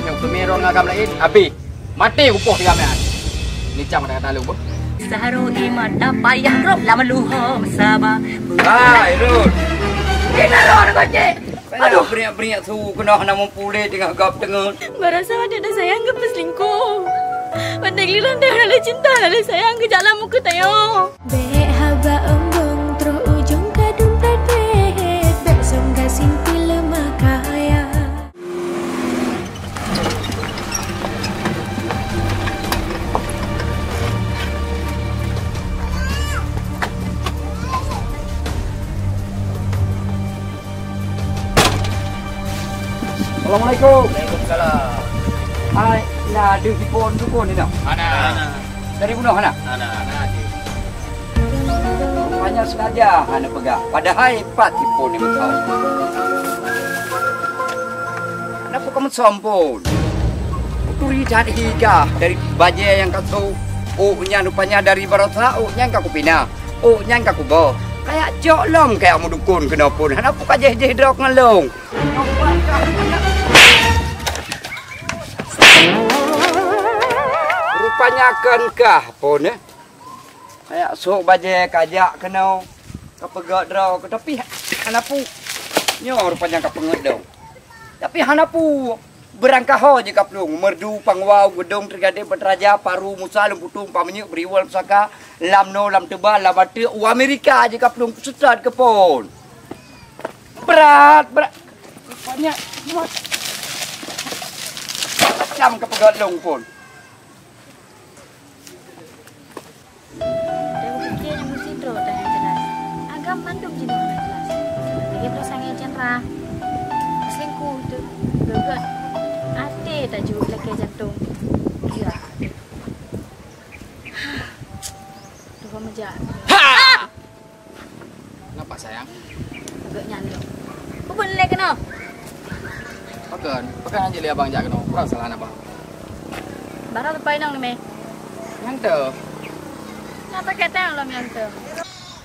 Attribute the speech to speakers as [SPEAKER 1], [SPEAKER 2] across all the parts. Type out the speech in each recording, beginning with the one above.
[SPEAKER 1] hiu kemeron ngagam lain. Abi. Mati upoh di gamean. Ni cam kata lu, Bu.
[SPEAKER 2] Saharu iman payah drop lama luho masaba.
[SPEAKER 1] Hai, Rud.
[SPEAKER 2] Kena ron koce.
[SPEAKER 1] Aduh, beriak-beriak tu kena nama pulih tengah gap tengah.
[SPEAKER 2] Barasa ada sayang ke peselingkuh. Pandai liran dah ada cinta ada sayang ke jalan muka tayo.
[SPEAKER 3] Be haba embung terus ujung kadung tadet. Be sungga sinti lemah kaya.
[SPEAKER 1] Assalamualaikum.
[SPEAKER 4] Waalaikumsalam.
[SPEAKER 1] Hai, lah ada dukun ni nak.
[SPEAKER 4] Ana.
[SPEAKER 1] Dari bunuh anak.
[SPEAKER 4] Ana.
[SPEAKER 1] Hanya sengaja anak pegang. Padahal hebat dipun ni betul. Kenapa kamu sombong? Kuri jadi higa dari baje yang kau nya rupanya dari barata nya kau pina. Nya kau bo. Kayak joklom kayak mu dukun kena pun. Kenapa kajeh-jeh drok ngelong? Rupanya kenkah pun kayak sok baje kajak kena kepegat draw ke tapi hanapu nyo rupanya kepenget dong. Tapi hanapu berangkah ho je kaplung merdu pangwau gedung tergade berraja paru musa lemputung pamenyuk beriwal pusaka lamno lam tebal lam batu Amerika je kaplung susah kepon. Berat rupanya macam kepegat dong pun.
[SPEAKER 3] Mandum jenuh jelas. Lagi perasaan cendera. Selingkuh tu gegat. Ate tak jauh lagi jantung. Ya. Tu kamu jahat.
[SPEAKER 1] Ha! Kenapa sayang?
[SPEAKER 3] Agak nyandung. Kau boleh kena?
[SPEAKER 1] Pakan aja lihat abang jak kena. Kurang salah abang.
[SPEAKER 3] Barang lepas nang ni me.
[SPEAKER 1] Yang tu.
[SPEAKER 3] Kenapa kata yang lam yang tu?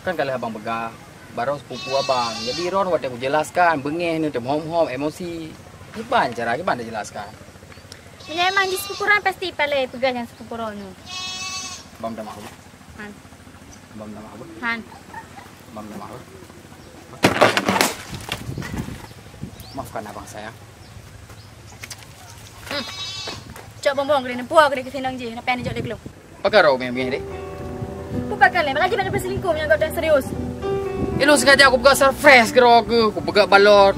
[SPEAKER 1] Kan kalau abang begah baru sepupu abang. Jadi Ron waktu aku jelaskan bengeh ni macam hom-hom emosi. Gimana cara gimana jelaskan?
[SPEAKER 3] Memang di sepupuran pasti paling pegang yang sepupuran tu.
[SPEAKER 1] Bam dah mahu.
[SPEAKER 3] Han.
[SPEAKER 1] Bam dah mahu.
[SPEAKER 3] Han.
[SPEAKER 1] Bam dah mahu. Maafkan abang sayang.
[SPEAKER 3] Cok bombong kena puak kena kesenang je. Nak pen jok dia belum.
[SPEAKER 1] Pakai rau bengeh dek.
[SPEAKER 3] Bukan kali lagi nak berselingkuh yang kau dah serius.
[SPEAKER 1] Lu sengaja aku buka surprise ke aku. Aku buka balon.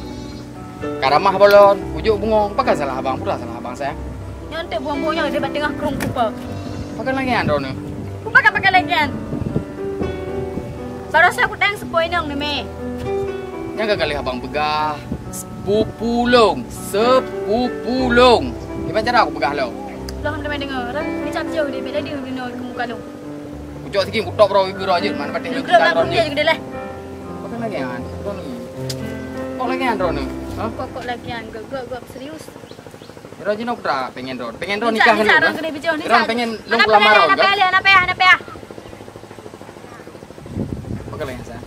[SPEAKER 1] Karamah balon. Ujuk bungong. Pakai salah abang. Pula salah abang sayang.
[SPEAKER 3] Nyontek buang-buangnya di tengah kerung kupa.
[SPEAKER 1] Pakai lagi Ron ni.
[SPEAKER 3] Ku pakai lagi kan. Baru saya aku tang sepoi nang ni me.
[SPEAKER 1] Yang kali abang begah. Sepupulung. Gimana cara aku begah lo?
[SPEAKER 3] Lo ham dah dengar. Ni cap jauh dia bila dia kena ke muka lo.
[SPEAKER 1] Ujuk sikit kutok bro gerak aje mana patih lu
[SPEAKER 3] Gerak langsung dia juga dah.
[SPEAKER 1] Pakai lagi Ron ni. Kok lagi Ron ni? Ha?
[SPEAKER 3] Kok lagi kan gak serius.
[SPEAKER 1] Ron jenok tak pengen Ron. Pengen Ron nikah kan?
[SPEAKER 3] Ron kena bicara ni.
[SPEAKER 1] Ron pengen lu lamar Ron.
[SPEAKER 3] Anak payah.
[SPEAKER 1] Pakai lagi saya.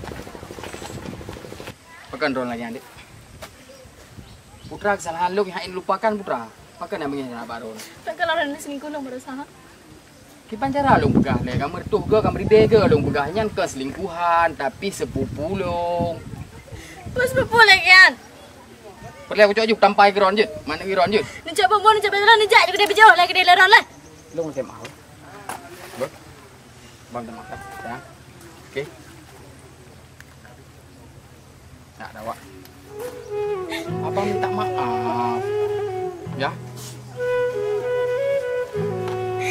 [SPEAKER 1] Pakai Ron lagi adik. Putra kesalahan lu yang lupakan putra. Pakai yang begini nak baron.
[SPEAKER 3] Tak kalau Ron selingkuh lo berusaha.
[SPEAKER 1] Kipan cara lu begah le, kamu tuh ke kamu ride ke lu begahnya ke selingkuhan tapi sepupu lu.
[SPEAKER 3] Terus sepupu lagi kan.
[SPEAKER 1] Perlu aku coba tampai ke Ron je. Mana ke Ron je?
[SPEAKER 3] Ni cak bombong ni cak betul ni cak juga dia bicara lagi dia Ron lah.
[SPEAKER 1] Lu masih mau. Ber. Bang dah makan, ya. Okey. Tak ada wak. Abang minta maaf. Ya.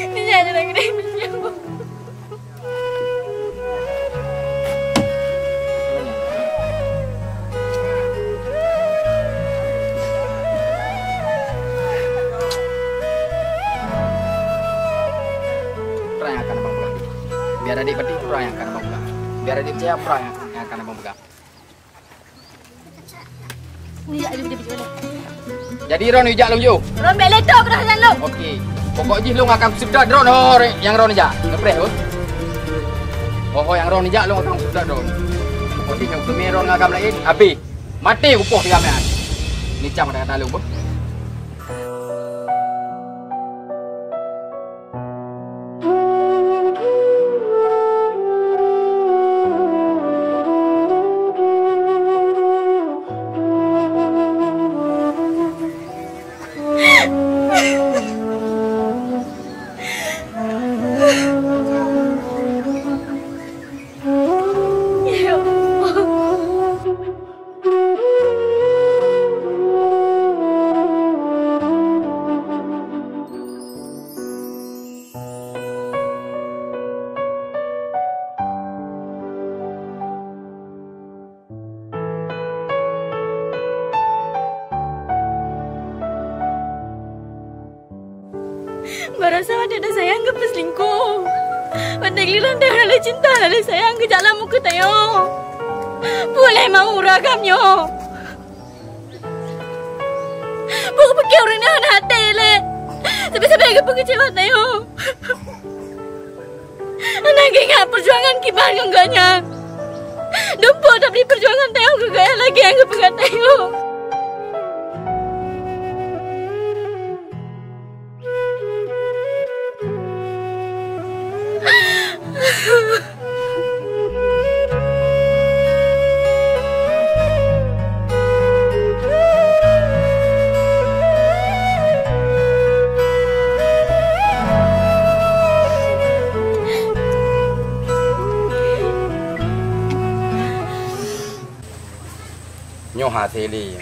[SPEAKER 3] Ni cak lagi dia bicara.
[SPEAKER 1] Biar adik berarti pura yang akan abang pegang. Biar adik percaya pura yang akan abang pegang.
[SPEAKER 3] Ujak dia bicara.
[SPEAKER 1] Jadi Ron ujak lu ju.
[SPEAKER 3] Ron beli tu aku dah jalan lu.
[SPEAKER 1] Okey. Pokok je lu akan sedar Ron yang Ron ujak. Ngepres tu. Oh yang Ron ujak lu akan sedar Ron. Pokok yang tu Ron agam lain. Habis. Mati upoh di gamean. Ni cam kata lu.
[SPEAKER 2] Ya Allah. Barasa ada sayang ke peselingkuh. Pandai liran dah ada cinta ada sayang ke jalan muka tayo. Boleh mau ragamnya. Bukan pakai orang yang hati le. Sampai-sampai ke pengecewa tayo. Anak ingat perjuangan kibar enggaknya. Dumpo tapi perjuangan tayo ke gaya lagi yang kepegat tayo.
[SPEAKER 1] Nyo Haseli.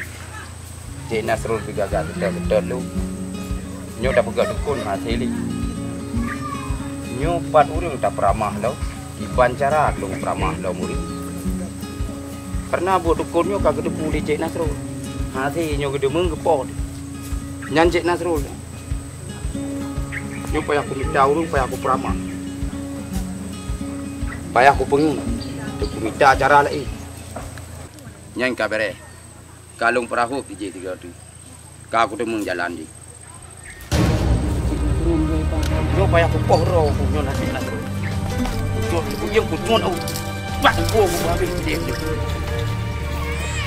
[SPEAKER 1] Cik Nasrul juga agak betul-betul lu. Nyo dah pegang dukun Haseli. Nyo pat urang tak peramah lo. Iban cara lu peramah lo murid. Pernah buat dukun nyo kagak depu di Cik Nasrul. Haseli nyo gede menggepot. Nyan Cik Nasrul. Nyo payah aku minta urang payah aku peramah. Payah aku pengen. Aku minta cara lain. Nyan kabere. Kalung perahu PJ 3 tu. Kau aku demung jalan di. Yo payah aku pohro punya nasi nasi. Yo aku yang kuton au. Bak ko aku habis dia.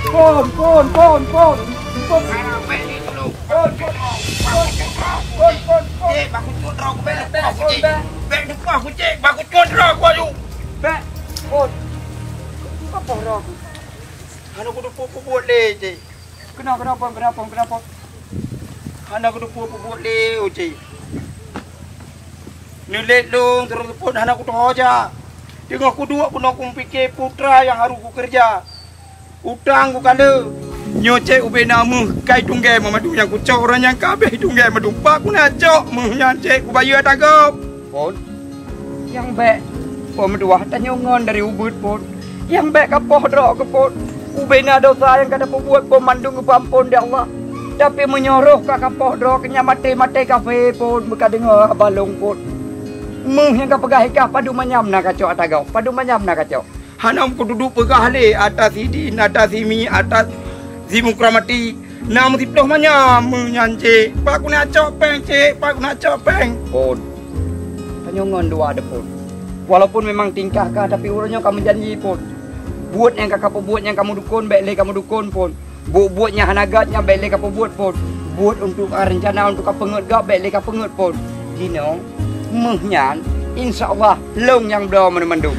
[SPEAKER 1] Kon. Kon. Apa ni tu? Kon. Cik, baku kuton ro aku bel. Bek depan aku cik, baku kuton ro aku ayu. Bek. Kon. Apa ro aku? Anak aku dupu buat le, cik. Kenapa? Anak aku dupu buat le, cik. Nilet long terus pun anak aku tu hoja. Tengok aku dua pun aku fikir putra yang harus aku kerja. Utang aku kala. Nyo cik ube nama kai tunggai mamadu yang ku cok orang yang kabeh tunggai madu pak aku nak cok meh cik ku bayar tagap. Pon. Yang baik pon medua tanya ngon dari ubud pon. Yang baik kapoh drok ke pon. Ubena dosa yang kada buat pemandung ke pampun dia Allah. Tapi menyuruh kak kapoh drok kenya mati kafe pun buka dengar balong pun. Meh yang kau pegah ikah padu manyam nak kacau atagau. Padu manyam nak kacau. Hanam ku duduk pegah le atas sidin atas simi atas zimukramati. Nam diploh manyam menyance. Pak ku nak copeng cik, pak ku nak copeng. Pun. Penyongon dua ada pun. Walaupun memang tingkah kah tapi urangnya kamu janji pun. Buat yang kakak buat yang kamu dukun, baiklah kamu dukun pun. Buatnya hanagatnya, baiklah kamu buat pun. Buat untuk rencana untuk kamu pengut gak, baiklah kamu pengut pun. Gino, mehnya, insya Allah long yang berdoa menendung.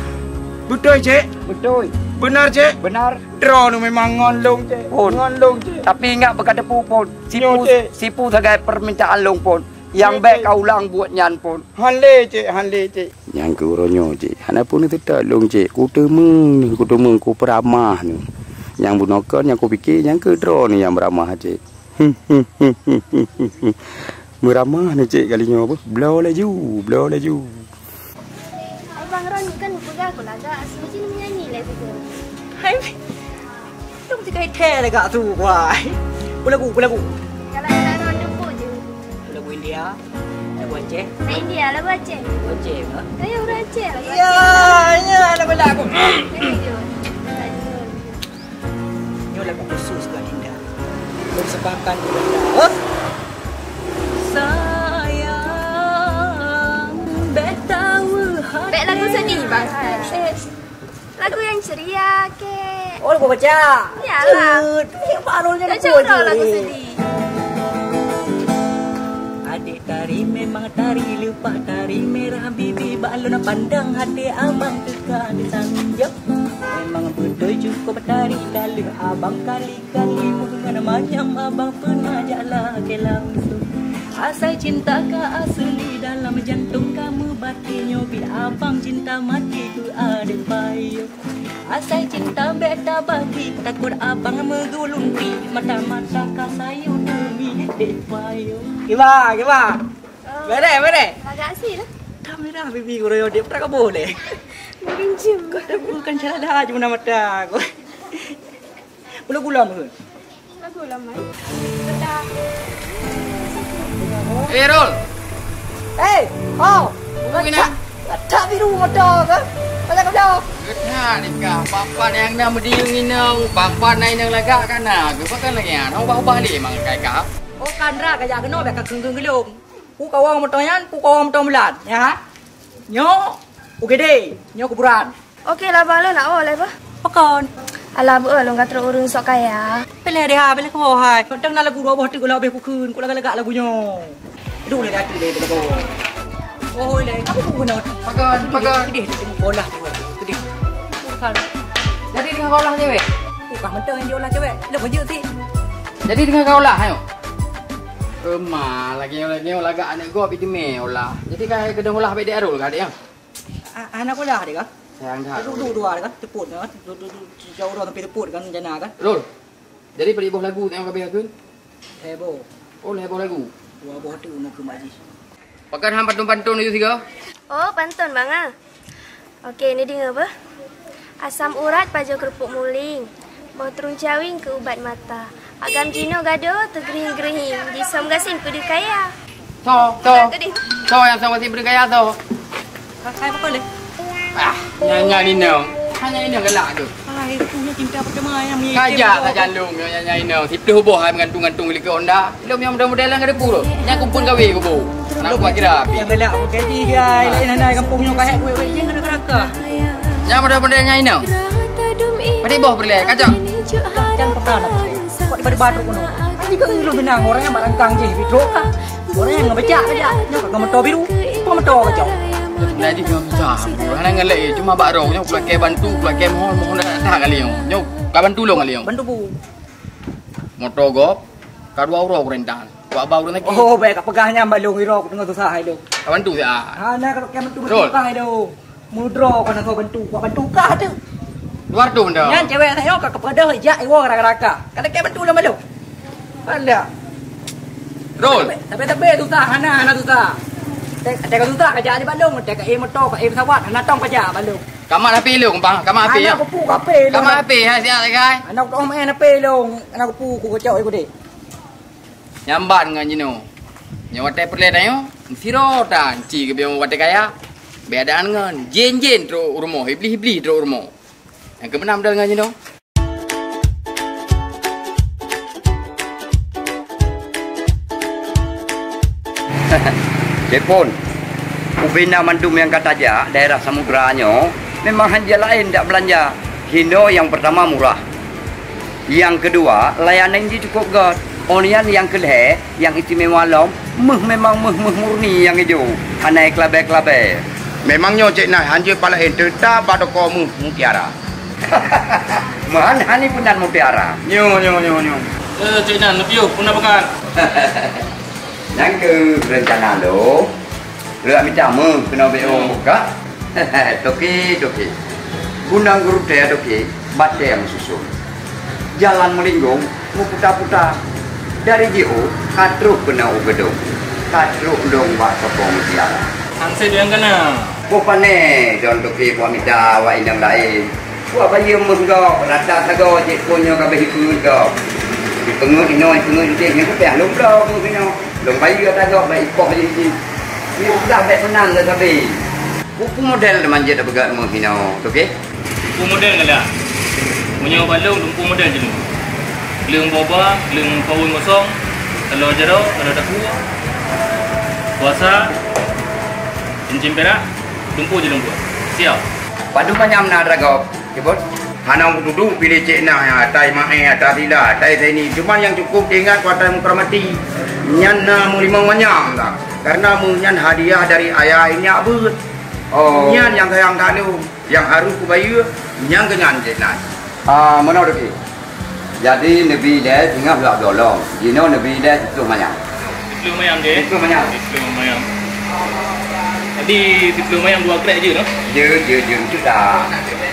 [SPEAKER 1] Betul cik? Betul. Benar cik? Benar. Draw nu memang ngonlong cik. Ngonlong cik. Tapi ingat berkata pun. Sipu sebagai permintaan long pun. Yang baik kau ulang buat nyan pun. Hanle cik. Yang kuronyo cik. Hana pun itu tak long cik. Ku temeng ku peramah ni. Yang bunokan yang ku fikir yang ke draw ni yang beramah cik. Beramah ni cik kalinya apa? Blow laju.
[SPEAKER 3] Abang Ron kan pegang aku lagak. Semacam menyanyi lah tu.
[SPEAKER 2] Hai. Tong cakap ite lagak tu wai. Lagu.
[SPEAKER 3] Kalau Ron jumpa je.
[SPEAKER 2] Lagu India. Lagu Aceh.
[SPEAKER 3] India lagu Aceh.
[SPEAKER 2] Aceh ke?
[SPEAKER 3] Saya orang Aceh lagu Aceh.
[SPEAKER 2] Ya, lagu. Ini lagu khusus ke Dinda. Bersebabkan Dinda. Sayang, betawa hati.
[SPEAKER 3] Bek lagu sedih bang. Lagu yang ceria ke.
[SPEAKER 2] Oh, lagu baca.
[SPEAKER 3] Yalah.
[SPEAKER 2] Yang parolnya
[SPEAKER 3] lagu sedih.
[SPEAKER 2] Adik tari memang tari lupa tari merah bibi balon pandang hati abang dekat di sanjap. Memang betul cukup tari kalau abang kali-kali bukan manyam abang pernah jalan ke langsung. Asal cinta ka asli dalam jantung kamu batinyo. Bila abang cinta mati ku ada payo. Asal cinta beta bagi takut abang megulunti. Mata-mata ka sayu demi depayo. Gimana? Bere.
[SPEAKER 3] Agak sih lah.
[SPEAKER 2] Kamera bibi ko rin dia pernah boleh.
[SPEAKER 3] Pinjam.
[SPEAKER 2] Kau dah bukan salah cuma nama tak. Belum gulam ke?
[SPEAKER 3] Lagu lama. Betul.
[SPEAKER 1] Rol.
[SPEAKER 2] Mungkin tak biru motor ke? Pasal kau dah.
[SPEAKER 1] Nah, nikah. Papa yang nak berdiung inang. Papa naik nang lagak kan nak. Kau kan lagi an. Ubah-ubah ni mang kai ka.
[SPEAKER 2] Oh kandra kaya kena bek keng-keng gelung. Ku kawang motornya, ku kawang motor melat, ya. Nyo, ugede, nyo kuburan.
[SPEAKER 3] Okey lah bang, nak oleh apa?
[SPEAKER 2] Pakon.
[SPEAKER 3] Alah lo nggak terus urung sok kaya.
[SPEAKER 2] Pele dia, pele kau hai. Tang nak lagu roboh tu ku lagu ku kun, ku lagak lagunya. Dulu le datu le lagu. Oh le, apa ku guna?
[SPEAKER 1] Pakai.
[SPEAKER 2] Gede, tengok bola tu. Gede. Bukan.
[SPEAKER 1] Jadi dengan kau lah cewek.
[SPEAKER 2] Bukan mentor yang jual cewek. Lu kerja sih.
[SPEAKER 1] Jadi dengan kau lah, ayo. Lagi lagak anak gua pergi lah. Jadi kai kedeng olah bede arul ka dia.
[SPEAKER 2] Anak ku lah dia kan?
[SPEAKER 1] Sayang dah.
[SPEAKER 2] Duduk dua kan? Teput kan? Duduk jauh dah sampai teput kan jana kan?
[SPEAKER 1] Rol. Jadi pergi boh lagu tengok kabeh akun.
[SPEAKER 2] Heboh.
[SPEAKER 1] Oh, heboh lagu.
[SPEAKER 2] Dua boh tu nak ke majlis.
[SPEAKER 1] Pakai hang pantun-pantun itu tiga.
[SPEAKER 3] Oh, pantun bang ah. Okey, ini dengar apa? Asam urat pada kerupuk muling. Bau terung cawing ke ubat mata. Agam jino gado tergerih-gerih. Jisom gasin kudu kaya.
[SPEAKER 1] So yang sama si bergaya so.
[SPEAKER 2] Saya apa le?
[SPEAKER 1] Nyanyi nong. Hanya ini gelak tu.
[SPEAKER 2] Hai, punya cinta pertama yang ni.
[SPEAKER 1] Kajak lung nyanyi nong. Siplu boh gantung-gantung lik onda. Lum yang model-model yang ada puro. Yang kumpul gawe ku bu. Nak buat kira.
[SPEAKER 2] Yang gelak gaji guys. Lain andai kampungnya kahek kuih yang ada keraka.
[SPEAKER 1] Yang model-model nyanyi nong. Padi boh berle kajak.
[SPEAKER 2] Jangan pekan apa. Kok di batu kuno. Ini kan lu benang orang yang barangkang je video kah. Orang yang ngebaca aja. Nyok enggak motor biru. Apa motor kacau.
[SPEAKER 1] Jadi kau macam, orang ngelak cuma baru, nyok pakai bantu, pakai mohon dah kali nyok, kau bantu lo kali
[SPEAKER 2] Bantu bu.
[SPEAKER 1] Motor gop, kau orang rentan, kau baru lagi.
[SPEAKER 2] Oh baik, pegahnya balung iro, tengah susah itu.
[SPEAKER 1] Kau bantu ya.
[SPEAKER 2] Nah kalau kau bantu kah itu, mudro kau bantu kah tu.
[SPEAKER 1] Luar tu benda.
[SPEAKER 2] Yang cewek saya kau kepada hijak iwo raka-raka. Kata kau bantu lah malu. Ada.
[SPEAKER 1] Rol.
[SPEAKER 2] Tapi susah, anak susah. Teka susah kerja di Bandung, teka motor, pesawat, anak tong kerja Bandung.
[SPEAKER 1] Kamu api lu, kumpang. Kamu api ya.
[SPEAKER 2] Anak kupu kape.
[SPEAKER 1] Kamu api, hai siapa lagi?
[SPEAKER 2] Anak om api long, anak kupu ku kacau aku deh.
[SPEAKER 1] Nyamban dengan jino. Nyawa teh perle tayo. Siro tan, ci ke biang wate kaya. Bedaan dengan jen tro urmo, hibli tro urmo. Yang kemenam dengan jino. Jepun, Ubina Mandum yang kata aja daerah Samudranya memang hanja lain tak belanja. Hino yang pertama murah, yang kedua layanan ini cukup god. Onian yang kedua yang istimewa lom, memang murni yang hijau. Anai klabe.
[SPEAKER 4] Memangnya cik nah hanja pala ente tak pada kau mutiara.
[SPEAKER 1] Mana hani pun dan mutiara.
[SPEAKER 4] Nyo.
[SPEAKER 5] Cik Nan, lebih pun nak pekan.
[SPEAKER 1] Yang ke rencana lo, lo minta kena beo buka. Toki. Gunang guru teh toki, bate yang susun. Jalan melinggung, mau putar-putar. Dari jauh, katruk kena ugedong. Katruk dong buat sopong mutiara.
[SPEAKER 5] Angse dia yang kena.
[SPEAKER 1] Bupane, don toki buat minta wa indang lain. Buat bayi menggo, rata sago cik punya kabeh ikut go. Pengut inoi dia ni kupeh lumrah kena. Long bayi kata gak baik poh je ni. Ni sudah baik senang dah tapi. Buku model manja dah begat menghina, okey?
[SPEAKER 5] Tumpu model kala. Punya balung tumpu model je ni. Leung boba, leung paun kosong, telur jeruk, telur daku. Puasa. Cincin perak, tumpu je lembu. Siap.
[SPEAKER 1] Padu manyam nak ragop. Kebot.
[SPEAKER 4] Hanang duduk pilih cik nah ya, tai mae atas sila, tai sini. Cuma yang cukup ingat kuatai mukramati. Nyan mu limang manyam tak. Karena mu nyan hadiah dari ayah ini abut.
[SPEAKER 1] Oh.
[SPEAKER 4] Nyan yang sayang tanu, yang harus ku bayu, nyan kenyan cik nah.
[SPEAKER 1] Mana okey. Jadi Nabi dia tengah belak dolong. Jino Nabi dia itu manyam.
[SPEAKER 5] Tiplum ayam je.
[SPEAKER 1] Tiplum ayam.
[SPEAKER 5] Tiplum ayam. Tadi tiplum ayam 2 krek je no?
[SPEAKER 1] Je sudah.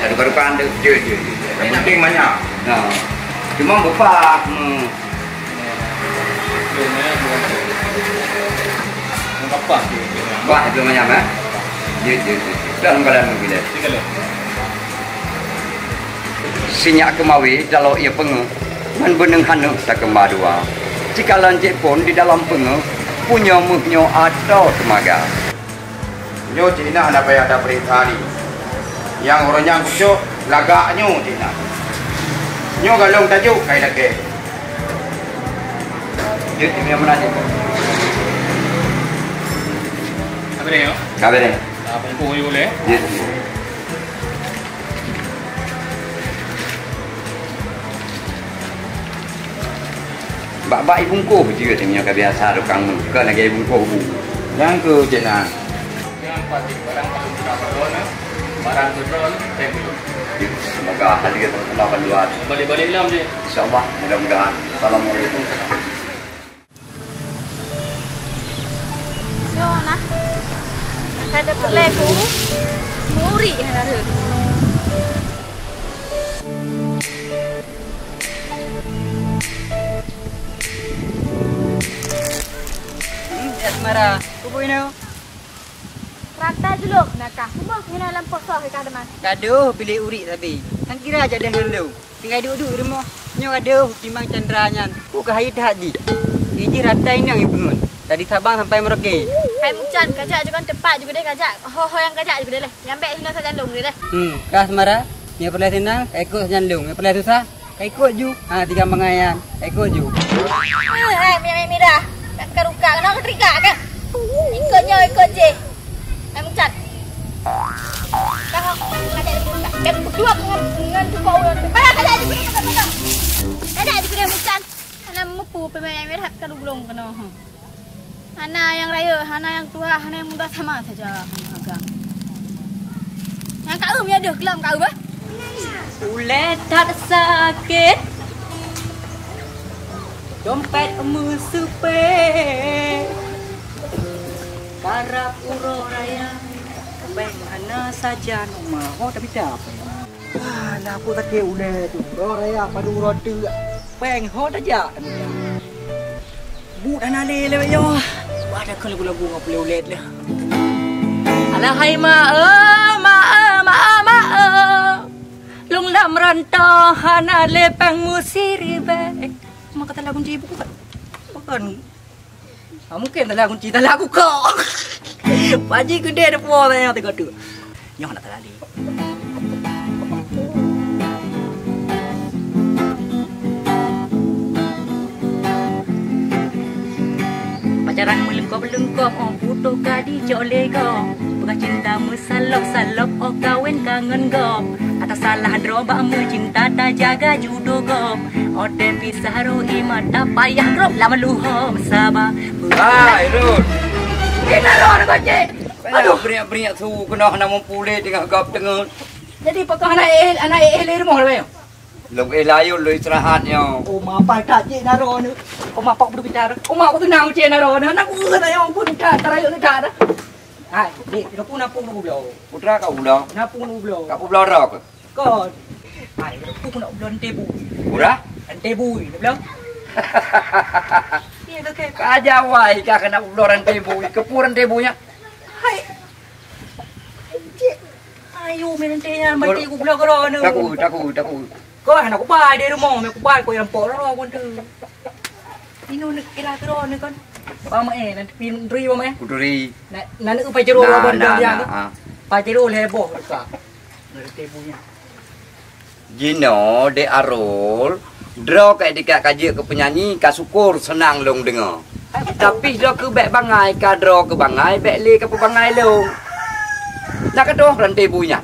[SPEAKER 1] Ada barukan ada je.
[SPEAKER 4] Yang penting banyak.
[SPEAKER 1] Nah. Cuma bepak.
[SPEAKER 5] Tiplum ayam 2 krek. Apa tu?
[SPEAKER 1] Wah, itu ayam eh. Je. Dalam keadaan bila.
[SPEAKER 5] Segala.
[SPEAKER 1] Sinyak kemawi kalau ia pengu. Man beneng hanu tak kemadua. Jika lancik pun di dalam pengu punya muhnyo atau temaga.
[SPEAKER 4] Nyo Cina ada payah ada perintah ni. Yang orangnya kucuk lagaknya Cina. Nyo galong tajuk kai lagi.
[SPEAKER 1] Dia yang menanya.
[SPEAKER 5] Apa dia?
[SPEAKER 1] Kabar ni.
[SPEAKER 5] Apa pun boleh.
[SPEAKER 1] Ya. Bak ibu ko juga tengnya kebiasa dokang ke lagi ibu ko bu.
[SPEAKER 4] Yang ke Cina.
[SPEAKER 5] Jangan pasti barang paling berapa barang petrol tembul.
[SPEAKER 1] Semoga hal kita terkenal luar.
[SPEAKER 5] Balik-balik lam je.
[SPEAKER 1] InsyaAllah mudah-mudahan. Assalamualaikum.
[SPEAKER 3] Yo nah. Ada peleku. Muri ada.
[SPEAKER 2] Asmara, kubu ini.
[SPEAKER 3] Rata dulu nakah. Semua kena lampau sah ke kademan.
[SPEAKER 2] Gaduh pilih urik tapi. Kan kira aja dah dulu. Tinggal duduk di rumah. Nyo gaduh timang Chandra nyan. Ku kahai haji. Iji rata ini yang ipungun. Dari Sabang sampai Merauke.
[SPEAKER 3] Hai mucan kajak juga tepat juga deh kajak. Ho yang kajak juga deh. Yang baik hina saja lung deh.
[SPEAKER 2] Kah Asmara, yang perlu senang ikut nyandung. Yang perlu susah ikut ju. Ha tiga mengayan. Ikut ju.
[SPEAKER 3] Hai mira. Tak keruka kena ketrika kan. Ikut je. Hai mucan. Kau kajak keruka. Dan berdua dengan cukup orang. Mana kajak juga. Kajak juga mucan. Ana mepu pemain merah kalulung kena. Hana yang raya, Hana yang tua, Hana yang muda sama saja. Yang kau punya ada kelam kau bah?
[SPEAKER 2] Ulet tak sakit. Dompet musupe. Karap uro raya. Baik mana saja nama. Oh tapi tak apa. Lah aku tak kira ulet tu. Uro raya padu uro tu. Peng ho saja. Bu dan ale le yo. Ada ke lagu-lagu ngap boleh ulet lah. Alahai ma. Lung lam rantau hana lepang musiri be. Mak kata lagu cibu kan. Bukan. Mungkin lagu cinta lagu kok. Paji gede ada po tanya tengok tu. Yang nak tadi. Pacaran melengkop-lengkop, oh putu kadi joleh go. Bukan cinta mesalok-salok, oh kawin kangen go. Atas salah drobak cinta tak jaga judo go. Oh dan pisah roi mata payah drop lama luho sabar.
[SPEAKER 1] Hai Rud.
[SPEAKER 2] Kena lo nak je.
[SPEAKER 1] Aduh beriak-beriak tu kena mempulih dengan gap tengah.
[SPEAKER 2] Jadi pakah anak le rumah le.
[SPEAKER 1] Lung layu lu istirahatnya.
[SPEAKER 2] Oh mapa tak je naro ni. Oh mapa perlu bicara. Oh mapa tu nang je naro ni. Nak urut ayo pun tak terayu ni tak. Hai, dik, kita pun napung ulo.
[SPEAKER 1] Putra kau ulo.
[SPEAKER 2] Napung ulo.
[SPEAKER 1] Kau ulo rok.
[SPEAKER 2] Kod. Hai, aku nak ulo tebu.
[SPEAKER 1] Pura?
[SPEAKER 2] Tebu ni belum. Ni tu ke.
[SPEAKER 1] Kaja wai ka kena ulo ran tebu. Kepuran tebunya.
[SPEAKER 2] Hai. Ayo menentenya mati aku ulo karo ni.
[SPEAKER 1] Taku.
[SPEAKER 2] Kau anak aku pai dia rumah, aku pai kau yang pok ro kon tu. Inu nak kira karo ni kon. Pama nanti pindri pama
[SPEAKER 1] Kuduri.
[SPEAKER 2] Nak upai jero benda yang tu. Pai jero lebo ka. Dari tebunya.
[SPEAKER 1] Jino de arol. Draw kayak dekat kaji ke penyanyi ka syukur senang long dengar. Tapi draw ke bek bangai ka draw ke bangai bek le ke bangai long. Nak kedoh rantai bunya.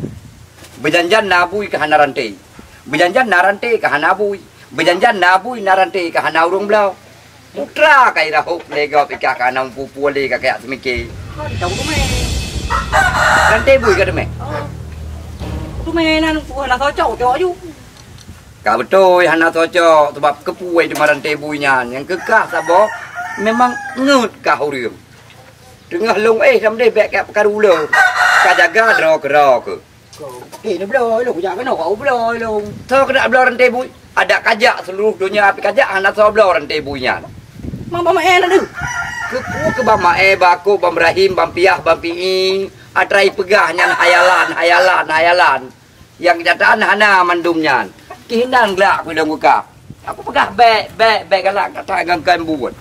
[SPEAKER 1] Berjanjan nabui ke hana rantai. Berjanjan narante ke hana bui. Berjanjan nabui narante ke hana urung blau. Putra kai rahuk lega pika ka nang pupu le ka kayak semike.
[SPEAKER 2] Tahu tu mai.
[SPEAKER 1] Rantai bui ke deme.
[SPEAKER 2] Tu mainan nak cocok ju.
[SPEAKER 1] Ka betul hana cocok sebab kepuai di rantai buinya yang kekah sabo. memang ngut kau rium. Tengah long sam deh bek kat karulo. Ka jaga dro ke.
[SPEAKER 6] Nó bloi lu jangan kau bloi lu.
[SPEAKER 1] So kena belau rantai bui. Ada kajak seluruh dunia api kajak anak so belau rantai buinya.
[SPEAKER 6] Mang mama enak tu.
[SPEAKER 1] Ke bama baku bam Rahim bam Piah bam Pi. Atrai pegahnya hayalan. Yang kenyataan hana mandumnya. Kihinan gelak ku dong buka. Aku pegah bek galak kata gangkan buat.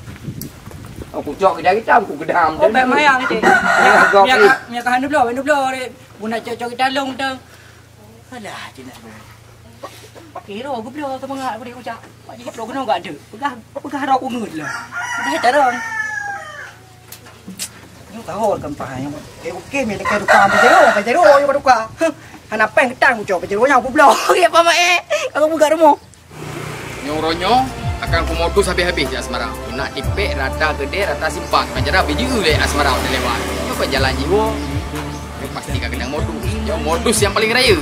[SPEAKER 1] Aku cok kita aku gedam.
[SPEAKER 6] Oh bek mayang ni. Nya kan bloi ni. Buna cok kita long tu. Alah cina. Kira aku bloi tu mangak beri ucap. Pak ji bloi kena enggak ada. Pegah rok ngut lah. Dah tarong. Yo tahu kan pak yang. Okey me dekat duka pajero yo duka. Hana peng ketang ku cok pajero nya aku bloi ya pak aku buka rumah.
[SPEAKER 7] Nyoronyo akan ku modus habis-habis di asmara. Nak tipek rata gede rata simpang. Macam video le asmara udah lewat. Yo kau jalan jiwa. Yo pasti kau kena modus. Yo modus yang paling raya.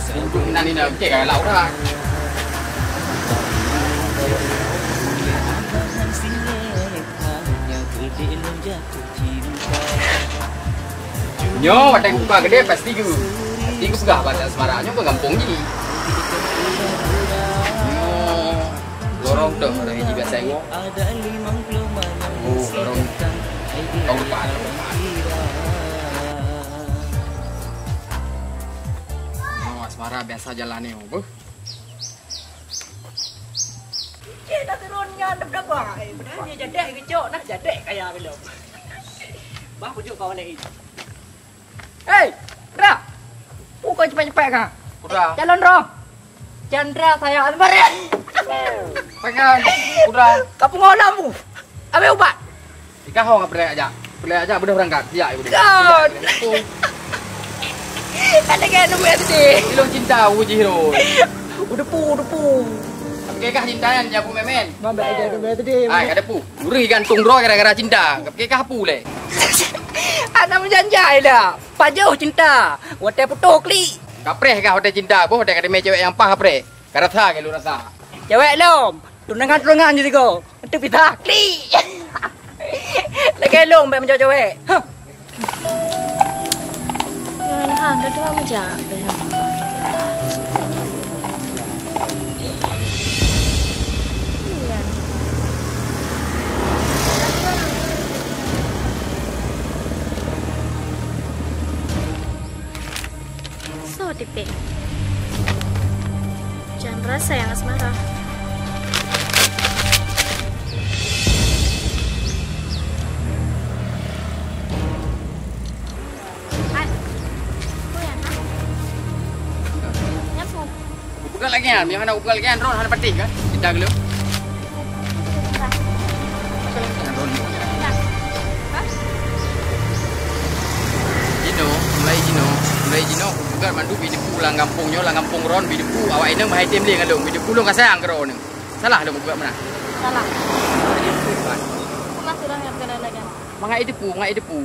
[SPEAKER 7] Untuk nani nak cek kalau orang. Nyo wadah buka gede pasti ku. Pasti ku pegah pada asmara. Nyo ke kampung ni. Lorong dah ada yang juga saya ngok. Lorong tahun depan. Asmara biasa jalan ni, apa?
[SPEAKER 6] Dah turunnya dah berapa? Benarnya jadek kecok nak jadek kaya belum. Bah pujuk kau ni. Hey, Ra. Pukul cepat-cepat kah?
[SPEAKER 7] Udah.
[SPEAKER 6] Jalan roh. Chandra saya Albaran.
[SPEAKER 7] Pengen. Udah.
[SPEAKER 6] Kamu ngolam mu. Ambil ubat.
[SPEAKER 7] Ika hong apa aja. Boleh aja sudah berangkat. Ya, ibu.
[SPEAKER 6] God. Ada kan nombor tadi.
[SPEAKER 7] Ilong cinta uji hero.
[SPEAKER 6] Udah pu.
[SPEAKER 7] Apa kah cinta yang jago memen?
[SPEAKER 6] Mama ada nombor tadi.
[SPEAKER 7] Ai, ada pu. Luri gantung roh gara-gara cinta. Apa kah pu le?
[SPEAKER 6] Anak menjanjai dah. Pajau cinta. Watai putuk li.
[SPEAKER 7] Kapreh kah hotel cinta? Boh hotel kadang cewek yang pah kapreh. Karasa ke lu rasa.
[SPEAKER 6] Cewek lom. Tunangan je kau. Itu pitah. Li. Lagi lom baik macam cewek. Hah.
[SPEAKER 3] Jangan dah tu kamu jangan. So tipik. Chandra sayang asmara.
[SPEAKER 7] Bukan lagi kan? Yang nak bukan lagi kan? Ron ada pati kan? Cinta ke lu? Mulai Jino, bukan mandu bidipu lang kampungnya, lang kampung Ron bidipu awak ini mahai tim dia ngalung bidipu lu kasayang ke Ron. Salah lu bukan mana?
[SPEAKER 3] Salah. Kau turun yang kena lagi.
[SPEAKER 7] Mangai depu.
[SPEAKER 3] Mangai depu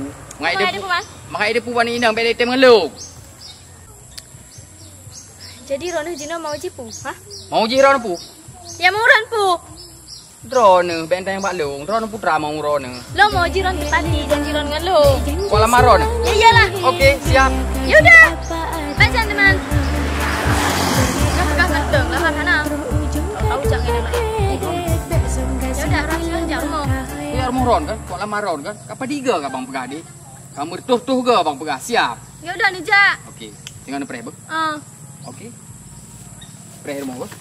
[SPEAKER 3] man?
[SPEAKER 7] Mangai depu wani inang beli tim ngalung.
[SPEAKER 3] Jadi Ron Jino mau cipu, hah?
[SPEAKER 7] Mau ji Ron pu?
[SPEAKER 3] Ya mau Ron pu.
[SPEAKER 7] Ron benteng Pak Long, Ron putra mau Ron.
[SPEAKER 3] Lo mau jiron tadi janji Ron dengan lo.
[SPEAKER 7] Kuala Maron.
[SPEAKER 3] Ya iyalah.
[SPEAKER 7] Okey, siap.
[SPEAKER 3] Yaudah. Baca teman. Kan pegang ganteng lah mana? Tahu jangan ini lah. Yaudah, Ron jauh mau.
[SPEAKER 7] Ya rumah Ron kan, Kuala Maron kan. Kapan diga ke bang pegah di? Kamu tuh ke bang pegah siap.
[SPEAKER 3] Yaudah nih Jak.
[SPEAKER 7] Okey, jangan preh ber. Okey. Preh rumah ber.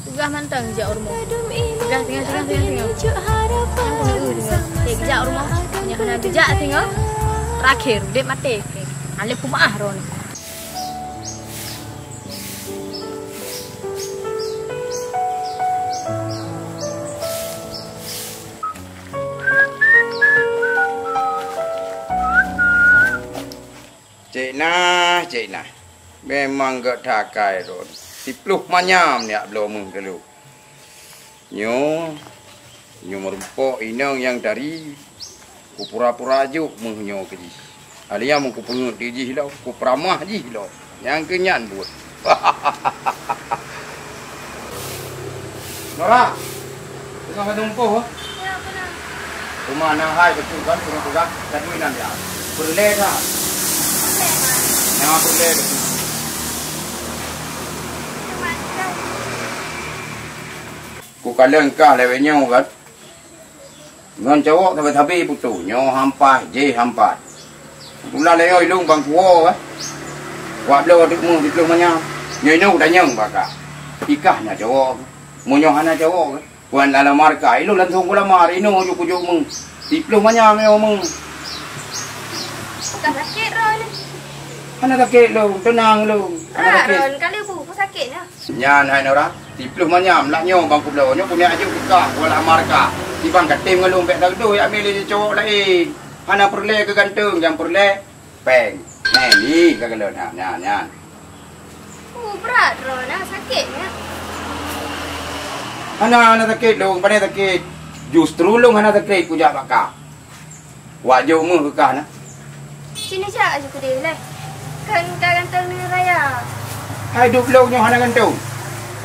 [SPEAKER 3] Tugah mantang jak rumah. Tugah tinggal. Jak rumah. Punya kena jak tinggal. Terakhir dek mati. Alif kumah Ron.
[SPEAKER 4] Cik Nah. Memang gak takai Ron. 10 manyam ni belum kalau. Nyo merumpok inang yang dari ku pura-pura ajuk mengnyo ke ji. Alia mau ku pengut ji lah, ku peramah ji lah. Yang kenyan buat. Nora, Tukang tumpuh.
[SPEAKER 3] Ya, benar.
[SPEAKER 4] Rumah nak hai betul kan kurang dan duitan dia. Perle dah. Yang perle betul. Ku kalian kah lewenya kan. Ngon cowok tapi putu nyo hampas je hampas. Mula leo ilung bang kuo kan. Wa blo dik mu dik manya. Nyo dah nyong baka. Ikahnya cowok. Munyo hana cowok kan. Wan ala marka ilung langsung kula mar ino ujuk-ujuk mung. Dik manya meo mung.
[SPEAKER 3] Bukan sakit Ron.
[SPEAKER 4] Mana sakit lu, tenang lu.
[SPEAKER 3] Ah, Ron, kali bu, aku sakit na.
[SPEAKER 4] Nyan hai nora. Tipluh manyam lah nyo bang kublo nyo punya aja buka wala marka. Di bang katim ngalung pek dak tu ya milih cowok lain. Hana perle ke gantung yang perle peng. Ni kagalo nyan.
[SPEAKER 3] Berat Ron, sakitnya.
[SPEAKER 4] Hana sakit lu, pandai sakit. Justru lu hana sakit puja baka. Wajah mu ke na.
[SPEAKER 3] Sini cak aja ke dia lah. Kan gantung ni raya.
[SPEAKER 4] Hai duk lu nyo hana gantung.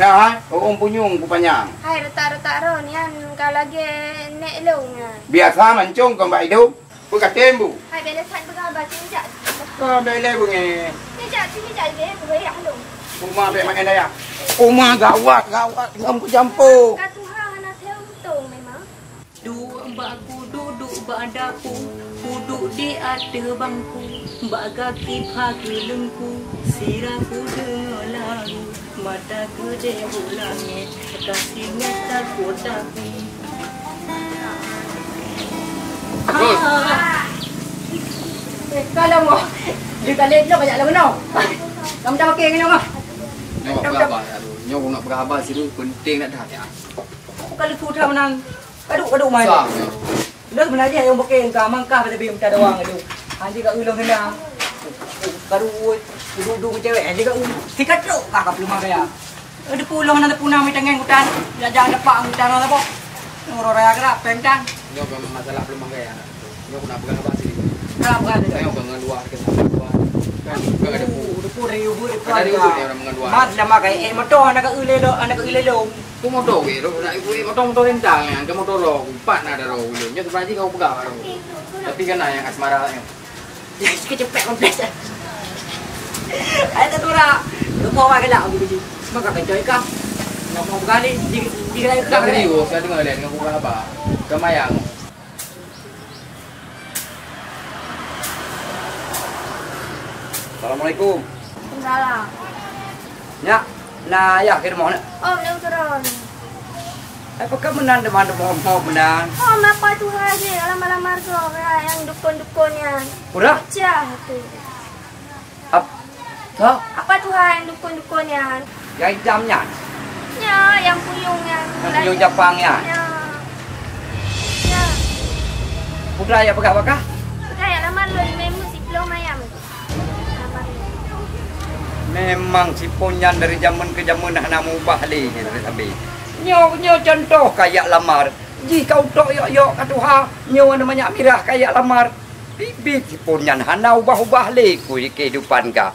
[SPEAKER 4] Ya ha, punyung pupanyang.
[SPEAKER 3] Hai retak-retak Ron yan, kau lagi nek long ya.
[SPEAKER 4] Biasa mancung kau baik tu. Bukan tembu.
[SPEAKER 3] Hai bela san berkabar sini cak.
[SPEAKER 4] Kau bela bunyi.
[SPEAKER 3] Sini cak dia berak long.
[SPEAKER 4] Rumah baik main daya. Rumah gawat ngam campur.
[SPEAKER 3] Kau Tuhan nak tahu betul memang.
[SPEAKER 2] Dua mbakku duduk badaku, duduk di atas bangku, mbak kaki pagi lengku, siraku dengar lagu, mataku dia ulangi, kasihnya tak kotaku.
[SPEAKER 7] Terus.
[SPEAKER 6] Kalau mau, dia tak lihat lo banyak lah benar. Kamu dah pakai ke nyok?
[SPEAKER 7] Nyo berapa? Nyo nak berapa sih tu penting nak dah.
[SPEAKER 6] Kalau tu dah menang, kaduk main.
[SPEAKER 7] Sah.
[SPEAKER 6] Dah sebenarnya yang pakai engkau mangkah pada bium tak ada wang itu. Nanti kat ulung hendak. Baru duduk cewek aja kat sikat tu kakak belum ada. Ada pulang nanti punang mi tangan hutan. Jangan dapat hutan apa. Orang raya kerap pentang.
[SPEAKER 7] Nyo masalah belum mangga ya. Nyo nak berapa sih?
[SPEAKER 6] Kerap kan.
[SPEAKER 7] Nyo dengan luar ke sana. Kan bukan ada pu.
[SPEAKER 6] Depu ribu depu.
[SPEAKER 7] Ada ribu dia orang mengaduan.
[SPEAKER 6] Mas lama kai motor anak ke ulelo.
[SPEAKER 7] Tu motor ke, nak ibu motor tentang yang ke motor lo, empat nak ada lo. Nyo sebenarnya kau pegang lo. Tapi kan yang asmara yang.
[SPEAKER 6] Cepet komplit. Ada tu lah. Kau pakai lah aku biji. Maka kecoy kah? Ngomong kali di kali
[SPEAKER 7] Tak kali yo, saya dengar lain dengan bukan apa. Kemayang.
[SPEAKER 1] Assalamualaikum.
[SPEAKER 3] Salah.
[SPEAKER 1] Ya, nah ya kira mau nak.
[SPEAKER 3] Oh, nak Ron.
[SPEAKER 1] Apakah menan demam mau menan?
[SPEAKER 3] Oh, apa Tuhan aja lama-lama kau yang dukun-dukunnya.
[SPEAKER 1] Udah?
[SPEAKER 3] Cah tu.
[SPEAKER 1] Tak,
[SPEAKER 3] Apa Tuhan yang dukun-dukunnya?
[SPEAKER 1] yang jamnya.
[SPEAKER 3] Ya, yang puyungnya.
[SPEAKER 1] Yang puyung Jepangnya.
[SPEAKER 3] Ya. Ya.
[SPEAKER 1] Putra ya apakah?
[SPEAKER 3] Kayak lama lu memang si belum ayam.
[SPEAKER 1] Memang si ponyan dari zaman ke zaman nak mubah li dari sambil. Nyo contoh kayak lamar. Jika utok yok katuha, nyo namanya Amirah kayak lamar. Bibit si ponyan hana ubah-ubah li ku kehidupan ka.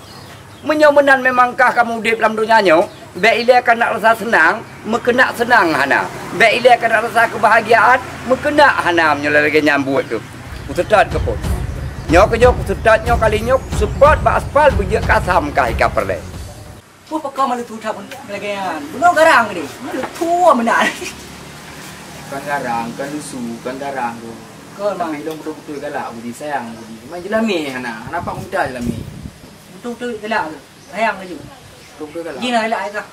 [SPEAKER 1] Menyomenan memangkah kamu di dalam dunia nyo? Baik ia akan nak rasa senang, mekena senang hana. Baik ia akan nak rasa kebahagiaan, mekena hana menyolagi nyambut tu. Kusetat ke pun. Nyo kerja kusetat nyo kali nyo sebab aspal bujak kasam kah ika perle.
[SPEAKER 6] Pun pakau malu tu tak pun lagayan. Benar garang ni. Malu tua benar.
[SPEAKER 7] Kan garang, kan lusu, kan garang tu.
[SPEAKER 6] Kau mang
[SPEAKER 7] Tapi dong betul-betul galak budi sayang budi. Main jelami hana. Kenapa muda jelami?
[SPEAKER 6] betul gelak. Sayang lagi.
[SPEAKER 7] Betul galak.
[SPEAKER 6] Jina gelak itu.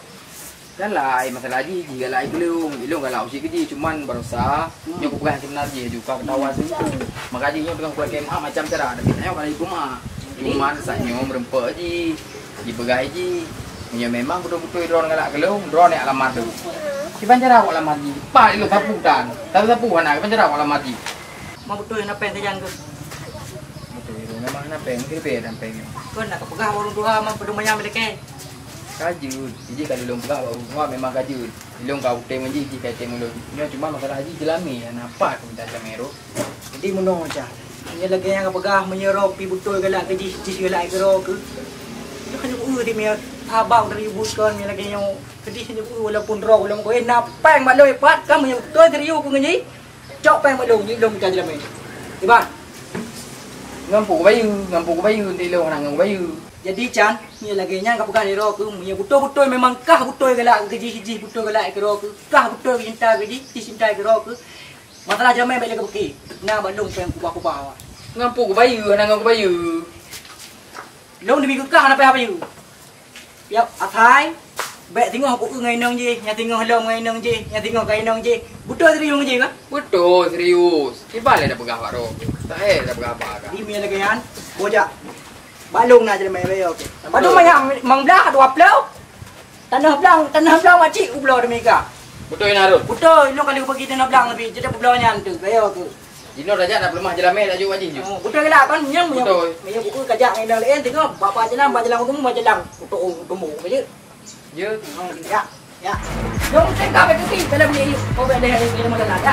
[SPEAKER 7] Galak, masalah ji galak ilung galak usi keji cuman berusaha nyok bukan sebenarnya juga ketawa tu. Makanya nyok dengan kuat kemah macam cara tapi nyok kalau ibu mah saknyo merempek ji. Ji begai ji. Nya memang betul-betul drone galak gelung drone yang alamat tu. Di pancara kok alamat ji. Pak ilung sapu tan. Sapu anak pancara kok alamat ji.
[SPEAKER 6] Mau betul nak pen saja tu.
[SPEAKER 7] Betul memang nak peng ke dan peng.
[SPEAKER 6] Kau nak pegang orang tua mah pedung banyak mereka.
[SPEAKER 7] Kajut, jadi kalau ilung pegang baru memang kajut. Ilung kau temu ji kai temu lo. Nya cuma masalah ji jelami apa tu minta jamero.
[SPEAKER 6] Jadi mono aja. Hanya lagi yang pegang menyerok pi betul galak ke ji galak ke ro ke. Dia kan di abang ributkan ni lagi yang kedih ni walaupun roh walaupun kau napang baloi pat kamu yang betul teriu ku ngi cok pang balong ni dong kan dalam ni iban
[SPEAKER 7] Ngampu ke bayu nanti lo orang ngampu bayu.
[SPEAKER 6] jadi Chan ni lagi nya kau bukan roh ku punya betul-betul memang kah betul galak keji betul galak ke roh ku kah betul cinta keji cinta ke roh ku masalah jamai balik ke beki na balong pang ku bawa
[SPEAKER 7] Ngampu ke bayu orang ngampu bayu.
[SPEAKER 6] long demi kah apa bayu ya athai bek tengok aku ngai nong je nya tengok long ngai nong je nya tengok kai nong je betul teriu je kan
[SPEAKER 7] Betul serius. Iban le dah pegah pak ro. Tak dah pegah apa kan.
[SPEAKER 6] di mi lagi kan bojak balong na je mai bayo okey balong banyak mangbelah 20 tanah belang macik ublo demi ka
[SPEAKER 7] Betul ni Harun.
[SPEAKER 6] betul long kali pergi tanah belang lebih jadi beblanya tu bayo tu
[SPEAKER 7] Jino dah jak dah pelemah jelamai dah ju wajib ju.
[SPEAKER 6] betul ke lah kan yang
[SPEAKER 7] Betul.
[SPEAKER 6] punya buku kajak ngai nong lain tengok bapa jelam temu jelam untuk temu je
[SPEAKER 7] Ya.
[SPEAKER 6] ya ya dong saya ka ke dalam ni kau ada yang kita malah ada